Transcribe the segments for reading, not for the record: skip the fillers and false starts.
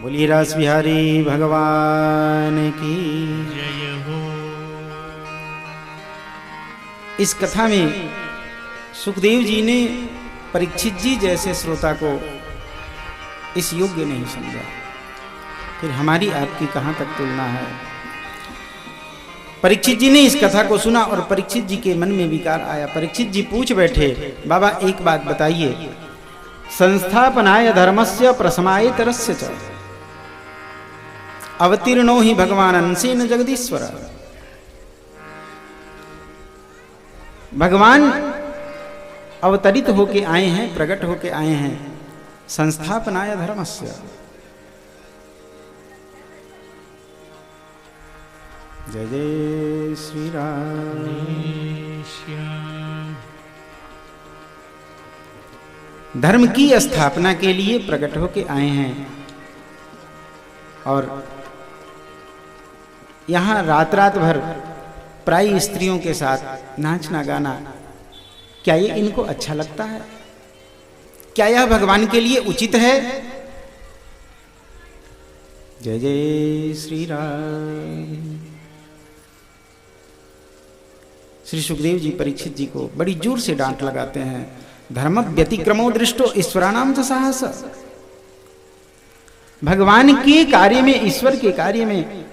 बोलिए रास बिहारी भगवान की जय हो। इस कथा में सुखदेव जी ने परीक्षित जी जैसे श्रोता को इस योग्य नहीं समझा। फिर हमारी आपकी कहां तक तुलना है। परीक्षित जी ने इस कथा को सुना और परीक्षित जी के मन में विकार आया। परीक्षित जी पूछ बैठे, बाबा एक बात बताइए, संस्थापनाय धर्मस्य प्रशमाय तरस्य च अवतीर्णो ही भगवान अंशेन जगदीश्वर। भगवान अवतरित होके आए हैं, प्रकट होके आए हैं संस्थापनाय धर्मस्य। जय जय श्री राम। धर्म की स्थापना के लिए प्रकट होके आए हैं और यहाँ रात रात भर प्राय स्त्रियों के साथ नाचना गाना, क्या ये इनको अच्छा लगता है? क्या यह भगवान के लिए उचित है? जय जय श्री राम। श्री सुखदेव जी परीक्षित जी को बड़ी जोर से डांट लगाते हैं। धर्म व्यतिक्रमो दृष्टो ईश्वराणाम च साहस। भगवान के कार्य में, ईश्वर के कार्य में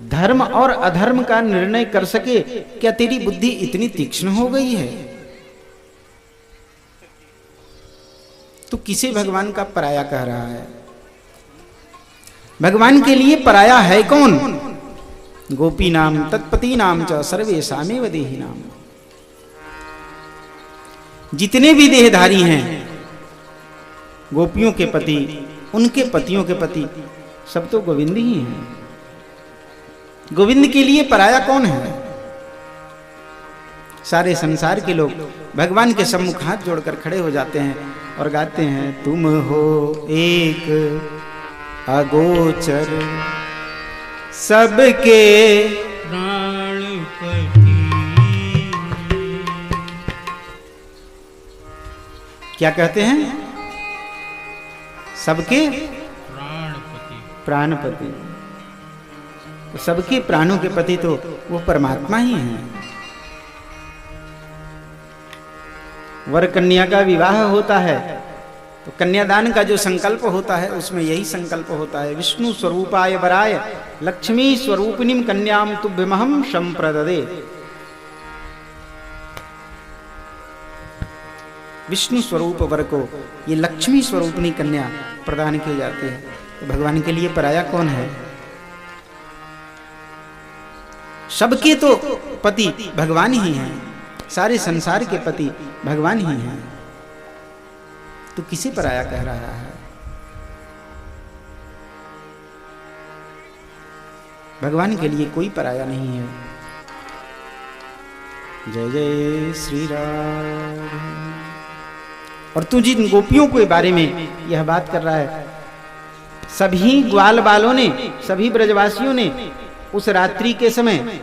धर्म और अधर्म का निर्णय कर सके, क्या तेरी बुद्धि इतनी तीक्ष्ण हो गई है? तो किसे भगवान का पराया कह रहा है? भगवान के लिए पराया है कौन? गोपी नाम तत्पति नाम च सर्वेषामेव देहि नाम। जितने भी देहधारी हैं, गोपियों के पति, उनके पतियों के पति, सब तो गोविंद ही हैं। गोविंद के लिए पराया कौन है? सारे संसार के लोग भगवान के सम्मुख हाथ जोड़कर खड़े हो जाते हैं और गाते हैं, तुम हो एक अगोचर सबके प्राणपति। क्या कहते हैं? सबके प्राणपति। प्राणपति। तो सबके प्राणों के पति तो वो परमात्मा ही हैं। वर कन्या का विवाह होता है तो कन्यादान का जो संकल्प होता है उसमें यही संकल्प होता है, विष्णु स्वरूपाय वराय लक्ष्मी स्वरूपिणीम कन्याम तुभ्यमहं संप्रददे। विष्णु स्वरूप वर को ये लक्ष्मी स्वरूपिणी कन्या प्रदान की जाती है। तो भगवान के लिए पराया कौन है? सबके तो पति भगवान ही हैं, सारे संसार के पति भगवान ही हैं। तो किसे पराया कह रहा है? भगवान के लिए कोई पराया नहीं है। जय जय श्री राम। और तू जिन गोपियों के बारे में यह बात कर रहा है, सभी ग्वाल बालों ने, सभी ब्रजवासियों ने उस रात्रि के समय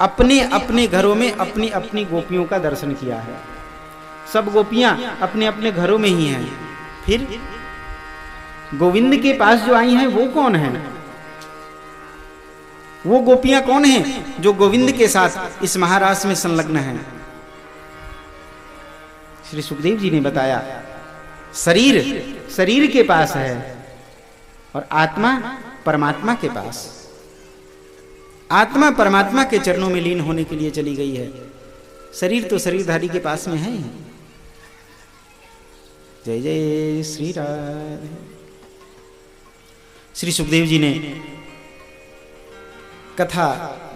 अपने अपने घरों में अपनी अपनी गोपियों का दर्शन किया है। सब गोपियां अपने अपने घरों में ही हैं। फिर गोविंद के पास जो आई हैं वो कौन है? वो गोपियां कौन हैं जो गोविंद के साथ इस महारास में संलग्न हैं? श्री सुखदेव जी ने बताया, शरीर शरीर के पास है और आत्मा परमात्मा के पास। आत्मा परमात्मा के चरणों में लीन होने के लिए चली गई है। शरीर तो शरीरधारी के पास में है ही। जय जय श्री राम। श्री सुखदेव जी ने कथा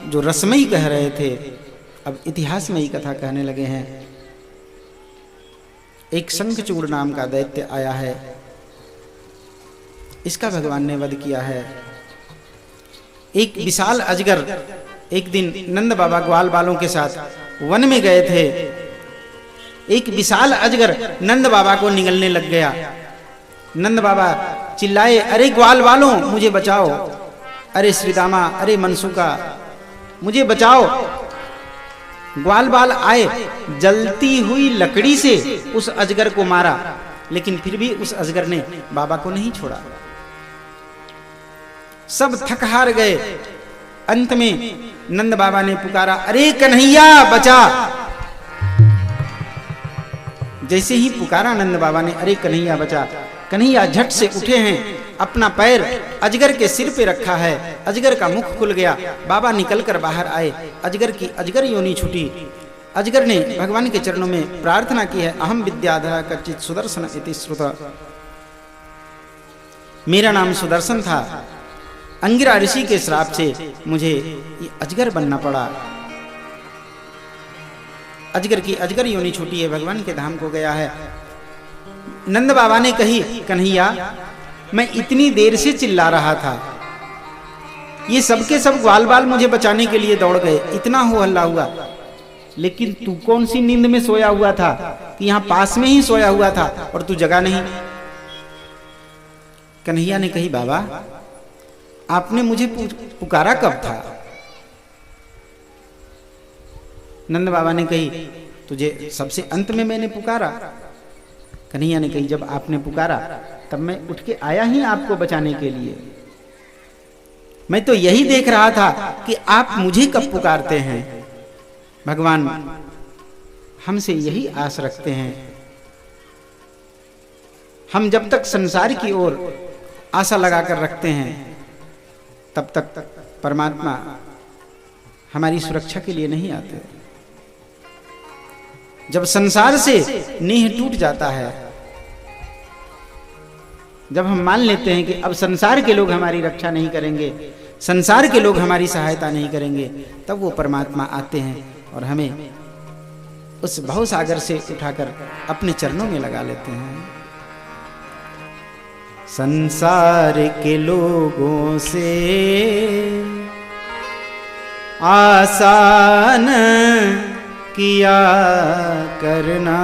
जो रसमयी कह रहे थे, अब इतिहासमयी कथा कहने लगे हैं। एक शंखचूड़ नाम का दैत्य आया है, इसका भगवान ने वध किया है। एक विशाल अजगर एक दिन नंद बाबा ग्वाल बालों के साथ वन में गए थे। एक विशाल अजगर नंद बाबा को निगलने लग गया। नंद बाबा चिल्लाए, अरे ग्वाल बालों मुझे बचाओ, अरे श्रीदामा, अरे मनसुका मुझे बचाओ। ग्वाल बाल आए, जलती हुई लकड़ी से उस अजगर को मारा, लेकिन फिर भी उस अजगर ने बाबा को नहीं छोड़ा। सब थक हार गए। अंत में नंद बाबा ने पुकारा, अरे कन्हैया बचा। जैसे ही पुकारा नंद बाबा ने, अरे कन्हैया बचा, कन्हैया झट से उठे हैं, अपना पैर अजगर के सिर पे रखा है, अजगर का मुख खुल गया, बाबा निकलकर बाहर आए, अजगर की अजगर योनि छूटी। अजगर ने भगवान के चरणों में प्रार्थना की है, अहम विद्याधर कच्चित सुदर्शन इति श्रुता, मेरा नाम सुदर्शन था, अंगिरा ऋषि के श्राप से मुझे ये अजगर बनना पड़ा। अजगर की अजगर योनि छूटी है, भगवान के धाम को गया है। नंद बाबा ने कही, कन्हैया मैं इतनी देर से चिल्ला रहा था, ये सबके सब ग्वाल बाल मुझे बचाने के लिए दौड़ गए, इतना हो हल्ला हुआ, लेकिन तू कौन सी नींद में सोया हुआ था कि यहां पास में ही सोया हुआ था और तू जगा नहीं। कन्हैया ने कही, बाबा आपने मुझे पुकारा कब था? नंद बाबा ने कही, तुझे सबसे अंत में मैंने पुकारा। कन्हैया ने कही, जब आपने पुकारा तब मैं उठ के आया ही आपको बचाने के लिए। मैं तो यही देख रहा था कि आप मुझे कब पुकारते हैं। भगवान हमसे यही आस रखते हैं। हम जब तक संसार की ओर आशा लगाकर रखते हैं, तब तक परमात्मा हमारी सुरक्षा के लिए नहीं आते। जब संसार से नींह टूट जाता है, जब हम मान लेते हैं कि अब संसार के लोग हमारी रक्षा नहीं करेंगे, संसार के लोग हमारी सहायता नहीं करेंगे, तब वो परमात्मा आते हैं और हमें उस भव सागर से उठाकर अपने चरणों में लगा लेते हैं। संसार के लोगों से आसान किया करना,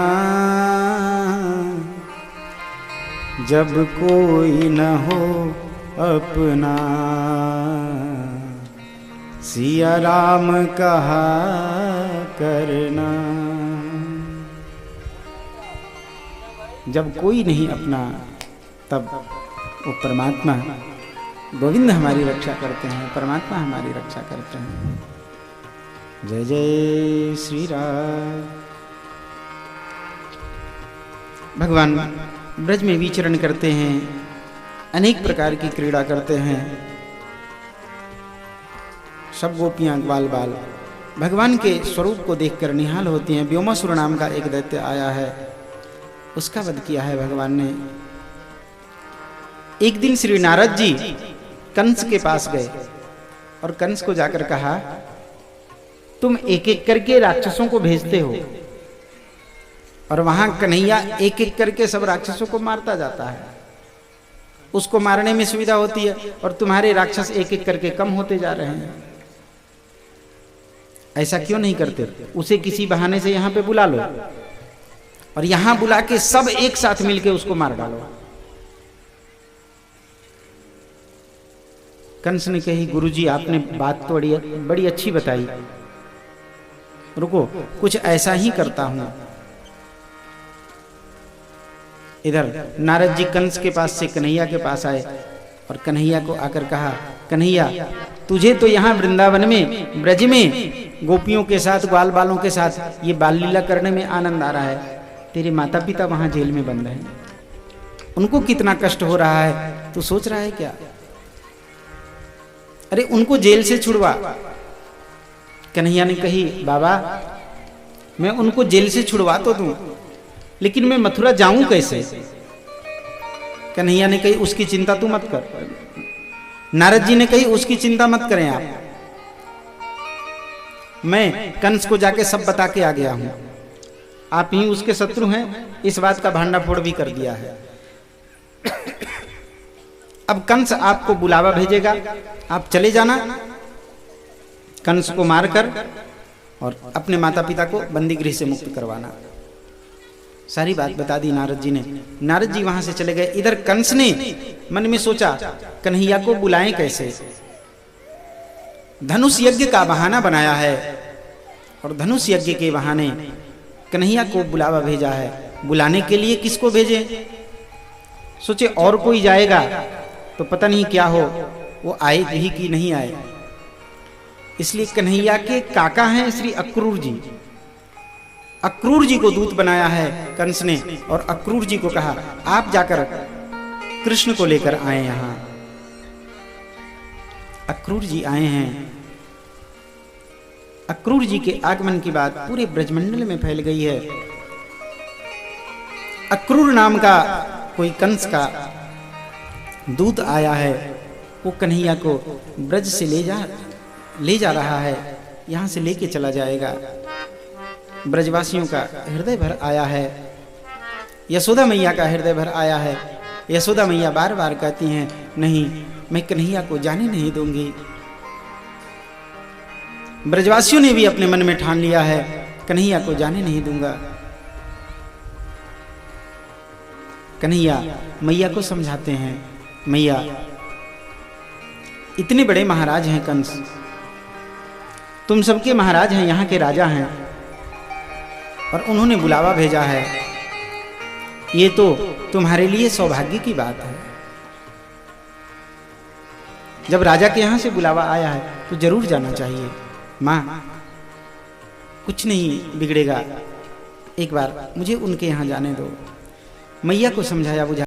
जब कोई न हो अपना, सिया राम कहा करना। जब कोई नहीं अपना, तब वो परमात्मा गोविंद हमारी रक्षा करते हैं, परमात्मा हमारी रक्षा करते हैं। जय जय श्री राम। भगवान ब्रज में विचरण करते हैं, अनेक प्रकार की क्रीड़ा करते हैं। सब गोपियां ग्वाल बाल भगवान के स्वरूप को देखकर निहाल होती हैं। व्योमासुर नाम का एक दैत्य आया है, उसका वध किया है भगवान ने। एक दिन श्री नारद जी कंस के पास गए और कंस को जाकर कहा, तुम एक एक करके राक्षसों को भेजते हो और वहां कन्हैया एक एक करके सब राक्षसों को मारता जाता है, उसको मारने में सुविधा होती है और तुम्हारे राक्षस एक एक करके कम होते जा रहे हैं। ऐसा क्यों नहीं करते? उसे किसी बहाने से यहां पे बुला लो और यहां बुला के सब एक साथ मिलके उसको मार डालो। कंस ने कही, गुरुजी आपने बात तो बड़ी अच्छी बताई, रुको कुछ ऐसा ही करता हूं। इधर नारद जी कंस के पास से कन्हैया के पास आए और कन्हैया को आकर कहा, कन्हैया तुझे तो यहाँ वृंदावन में ब्रज में गोपियों के साथ ग्वाल बालों के साथ ये बाल लीला करने में आनंद आ रहा है, तेरे माता पिता वहां जेल में बंद हैं, उनको कितना कष्ट हो रहा है, तू सोच रहा है क्या? अरे उनको जेल से छुड़वा। कन्हैया ने कही, बाबा मैं उनको जेल से छुड़वा तो दूं, लेकिन मैं मथुरा जाऊं कैसे? कन्हैया ने कही, उसकी चिंता तू मत कर। नारद जी ने कही, उसकी चिंता मत करें आप, मैं कंस को जाके सब बता के आ गया हूं, आप ही उसके शत्रु हैं, इस बात का भांडाफोड़ भी कर दिया है। अब कंस आपको बुलावा भेजेगा, आप चले जाना, कंस को मारकर और अपने माता पिता को बंदी गृह से मुक्त करवाना। सारी बात बता दी नारद जी ने। नारद जी वहां से चले गए। इधर कंस ने मन में सोचा, कन्हैया को बुलाएं कैसे? धनुष यज्ञ का बहाना बनाया है और धनुष यज्ञ के बहाने कन्हैया को बुलावा भेजा है। बुलाने के लिए किसको भेजे? सोचे और कोई जाएगा तो पता नहीं क्या हो, वो आए भी कि नहीं आए। इसलिए कन्हैया के काका हैं श्री अक्रूर जी। अक्रूर जी को दूत बनाया है कंस ने, और अक्रूर जी को कहा आप जाकर कृष्ण को लेकर आए यहां। अक्रूर जी आए हैं। अक्रूर जी के आगमन की बात पूरे ब्रजमंडल में फैल गई है। अक्रूर नाम का कोई कंस का दूत आया है, वो कन्हैया को ब्रज से ले जा रहा है, यहां से लेके चला जाएगा। ब्रजवासियों का हृदय भर आया है, यशोदा मैया का हृदय भर आया है। यशोदा मैया बार बार कहती हैं नहीं, मैं कन्हैया को जाने नहीं दूंगी। ब्रजवासियों ने भी अपने मन में ठान लिया है कन्हैया को जाने नहीं दूंगा। कन्हैया मैया को समझाते हैं, मैया इतने बड़े महाराज हैं कंस, तुम सबके महाराज हैं, यहाँ के राजा हैं, और उन्होंने बुलावा भेजा है। ये तो तुम्हारे लिए सौभाग्य की बात है। जब राजा के यहां से बुलावा आया है तो जरूर जाना चाहिए। मां, कुछ नहीं बिगड़ेगा, एक बार मुझे उनके यहां जाने दो। मैया को समझाया बुझाया